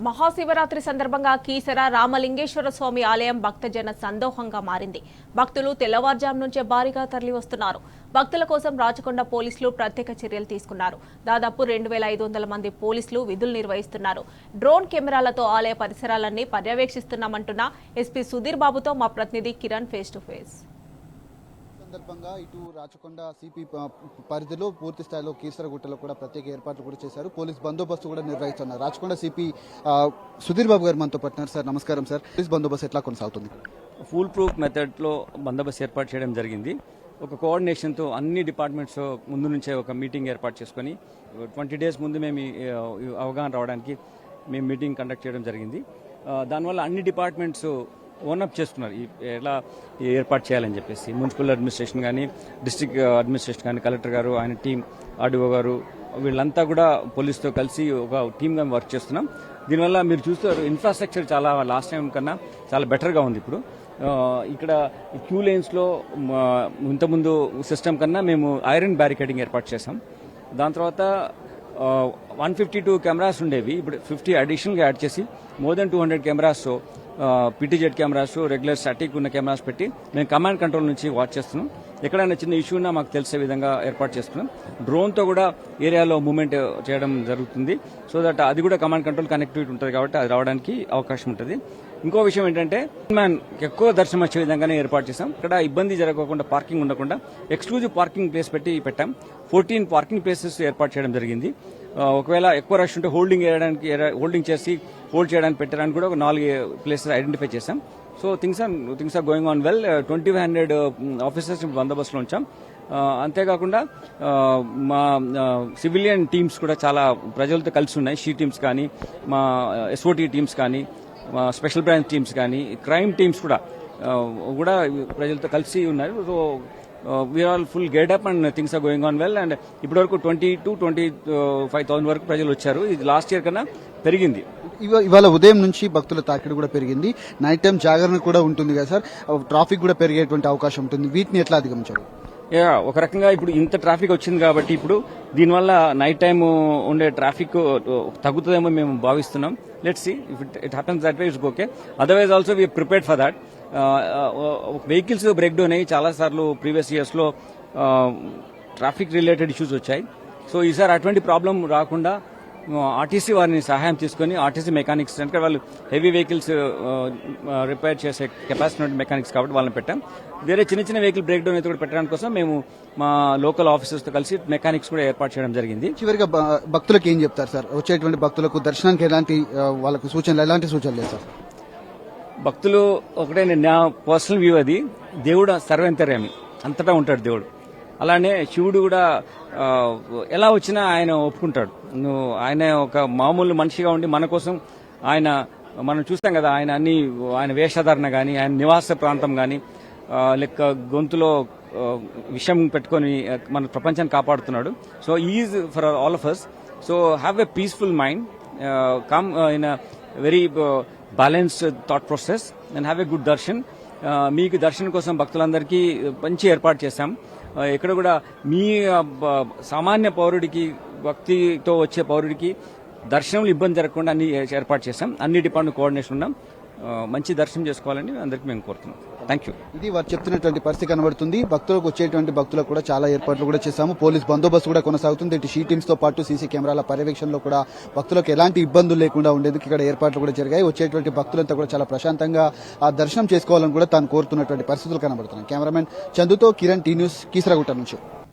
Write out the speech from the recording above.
మహాశివరాత్రి సందర్భంగా కీసర రామలింగేశ్వర స్వామి ఆలయం భక్తజన సందోహంగా మారింది. భక్తులు తెల్లవారుజాము నుంచే భారీగా తరలివస్తున్నారు. భక్తుల కోసం రాచకొండ పోలీసులు ప్రత్యేక చర్యలు తీసుకున్నారు. దాదాపు 2500 మంది పోలీసులు విధులు నిర్వహిస్తున్నారు. డ్రోన్ కెమెరాలతో ఆలయ పరిసరాలన్నీ పర్యవేక్షిస్తున్నామంటున్న ఎస్పీ సుధీర్ బాబుతో మా ప్రతినిధి కిరణ్ ఫేస్ టు ఫేస్. సందర్భంగా ఇటు రాచకొండ సిపి పరిధిలో పూర్తి స్థాయిలో కీసరగుట్టలో కూడా ప్రత్యేక ఏర్పాట్లు కూడా చేశారు. పోలీస్ బందోబస్తు కూడా నిర్వహిస్తున్నారు. రాచకొండ సిపి సుధీర్ బాబు గారు మనతో పట్టినారు. సార్ నమస్కారం సార్. పోలీస్ బందోబస్తు ఎట్లా కొనసాగుతుంది? ఫుల్ ప్రూఫ్ మెథడ్లో బందోబస్తు ఏర్పాటు చేయడం జరిగింది. ఒక కోఆర్డినేషన్తో అన్ని డిపార్ట్మెంట్స్ ముందు నుంచే ఒక మీటింగ్ ఏర్పాటు చేసుకొని 20 days ముందు మేము అవగాహన రావడానికి మేము మీటింగ్ కండక్ట్ చేయడం జరిగింది. దానివల్ల అన్ని డిపార్ట్మెంట్స్ ఓనప్ చేస్తున్నారు ఎలా ఏర్పాటు చేయాలని చెప్పేసి. మున్సిపల్ అడ్మినిస్ట్రేషన్ కానీ, డిస్ట్రిక్ట్ అడ్మినిస్ట్రేషన్ కానీ, కలెక్టర్ గారు, ఆయన టీం, ఆర్డీఓ గారు, వీళ్ళంతా కూడా పోలీసుతో కలిసి ఒక టీమ్గా వర్క్ చేస్తున్నాం. దీనివల్ల మీరు చూస్తారు ఇన్ఫ్రాస్ట్రక్చర్ చాలా లాస్ట్ టైం కన్నా చాలా బెటర్గా ఉంది. ఇప్పుడు ఇక్కడ క్యూ లైన్స్లో ఇంతకుముందు సిస్టమ్ కన్నా మేము ఐరన్ బ్యారికేడింగ్ ఏర్పాటు చేసాం. దాని తర్వాత 152 కెమెరాస్ ఉండేవి, ఇప్పుడు 50 అడిషనల్గా యాడ్ చేసి more than 200 cameras, PTZ cameras, regular static ఉన్న కెమెరాస్ పెట్టి మేము కమాండ్ కంట్రోల్ నుంచి వాచ్ చేస్తున్నాం. ఎక్కడైనా చిన్న ఇష్యూ ఉన్నా మాకు తెలిసే విధంగా ఏర్పాటు చేస్తున్నాం. డ్రోన్తో కూడా ఏరియాలో మూవ్మెంట్ చేయడం జరుగుతుంది. సో దట్ అది కూడా కమాండ్ కంట్రోల్ కనెక్టివిటీ ఉంటుంది కాబట్టి అది రావడానికి అవకాశం ఉంటుంది. ఇంకో విషయం ఏంటంటే ఎక్కువ దర్శనం వచ్చే విధంగానే ఏర్పాటు చేశాం. ఇక్కడ ఇబ్బంది జరగకుండా, పార్కింగ్ ఉండకుండా ఎక్స్క్లూజివ్ పార్కింగ్ ప్లేస్ పెట్టాం. 14 పార్కింగ్ ప్లేసెస్ ఏర్పాటు చేయడం జరిగింది. ఒకవేళ ఎక్కువ రష్ ఉంటే హోల్డింగ్ చేసి హోల్డ్ చేయడానికి పెట్టడానికి కూడా ఒక 4 ప్లేసెస్ ఐడెంటిఫై చేశాం. So things are going on well. 2500 officers బందోబస్తులో ఉంచాం. అంతేకాకుండా మా సివిలియన్ టీమ్స్ కూడా చాలా ప్రజలతో కలిసి ఉన్నాయి. షీ టీమ్స్ కానీ, మా ఎస్ఓటీ టీమ్స్ కానీ, మా స్పెషల్ బ్రాంచ్ టీమ్స్ కానీ, క్రైమ్ టీమ్స్ కూడా ప్రజలతో కలిసి ఉన్నారు. సో వీఆర్ ఆల్ ఫుల్ గేట్ up and things are going on well. And ఇప్పటివరకు 20,000-25,000 వరకు ప్రజలు వచ్చారు. ఇది లాస్ట్ ఇయర్ కన్నా పెరిగింది. ఇవాళ ఉదయం నుంచి భక్తుల తాకిడి కూడా పెరిగింది. నైట్ టైం జాగరణ కూడా ఉంటుంది కదా సార్, ట్రాఫిక్ కూడా పెరిగేటువంటి అవకాశం ఉంటుంది. వీటిని ఎట్లా అధిగమించారు? ఒక రకంగా ఇప్పుడు ఇంత ట్రాఫిక్ వచ్చింది కాబట్టి ఇప్పుడు దీనివల్ల నైట్ టైం ఉండే ట్రాఫిక్ తగ్గుతుందేమో మేము భావిస్తున్నాం. Let's see if it happens that way it's okay. Otherwise also we prepared for that. Vehicles break down అయ్యి చాలా సార్లు ప్రీవియస్ ఇయర్స్ లో ట్రాఫిక్ రిలేటెడ్ ఇష్యూస్ వచ్చాయి. సో ఈసారి అటువంటి ప్రాబ్లం రాకుండా ఆర్టీసీ వారిని సహాయం తీసుకుని, ఆర్టీసీ మెకానిక్స్ అంటే వాళ్ళు హెవీ వెహికల్స్ రిపేర్ చేసే కెపాసిటీ ఉన్న మెకానిక్స్ కాబట్టి వాళ్ళని పెట్టాం. వేరే చిన్న వెహికల్ బ్రేక్ డౌన్ అయితే కూడా పెట్టడానికి కోసం మేము మా లోకల్ ఆఫీసర్స్ తో కలిసి మెకానిక్స్ కూడా ఏర్పాటు చేయడం జరిగింది. చివరిగా భక్తులకు ఏం చెప్తారు సార్? వచ్చేటువంటి భక్తులకు దర్శనానికి ఎలాంటి వాళ్ళకు ఎలాంటి సూచనలు లేదు సార్? భక్తులు ఒకటే, నా పర్సనల్ వ్యూ, అది దేవుడు సర్వేంతర్యామి, అంతటా ఉంటాడు దేవుడు. అలానే శివుడు కూడా ఎలా వచ్చినా ఆయన ఒప్పుకుంటాడు. ఆయన ఒక మామూలు మనిషిగా ఉండి మన కోసం మనం చూస్తాం కదా, ఆయన వేషధారణ కానీ, ఆయన నివాస ప్రాంతం కానీ, లెక్క గొంతులో విషం పెట్టుకొని మన ప్రపంచాన్ని కాపాడుతున్నాడు. So is for all of us. So have a peaceful mind, come in a very balanced thought process and have a good darshan. మీకు దర్శనం కోసం భక్తులందరికీ మంచి ఏర్పాటు చేశాం. ఇక్కడ కూడా మీ సామాన్య పౌరుడికి, భక్తితో వచ్చే పౌరుడికి దర్శనంలో ఇబ్బంది జరగకుండా అన్ని ఏర్పాటు చేశాం. అన్ని డిపార్ట్మెంట్ కోఆర్డినేషన్ ఉన్నాం. మంచి దర్శనం చేసుకోవాలని అందరికీ మేము కోరుతున్నాం. Thank you. ఇది వారు చెప్తున్నటువంటి పరిస్థితి కనబడుతుంది. భక్తులకు వచ్చేటువంటి భక్తులకు కూడా చాలా ఏర్పాట్లు కూడా చేశాము. పోలీస్ బందోబస్తు కూడా కొనసాగుతుంది. ఇటు షీ టీమ్స్ తో పాటు సీసీ కెమెరాల పర్యవేక్షణలో కూడా భక్తులకు ఎలాంటి ఇబ్బందులు లేకుండా ఉండేందుకు ఇక్కడ ఏర్పాట్లు కూడా జరిగాయి. వచ్చేటువంటి భక్తులంతా కూడా చాలా ప్రశాంతంగా ఆ దర్శనం చేసుకోవాలని కూడా తాను కోరుతున్నటువంటి పరిస్థితులు కనబడుతున్నాయి. కెమెరామెన్ చందుతో కిరణ్, టీ న్యూస్, కీసరగుట్ట నుంచి.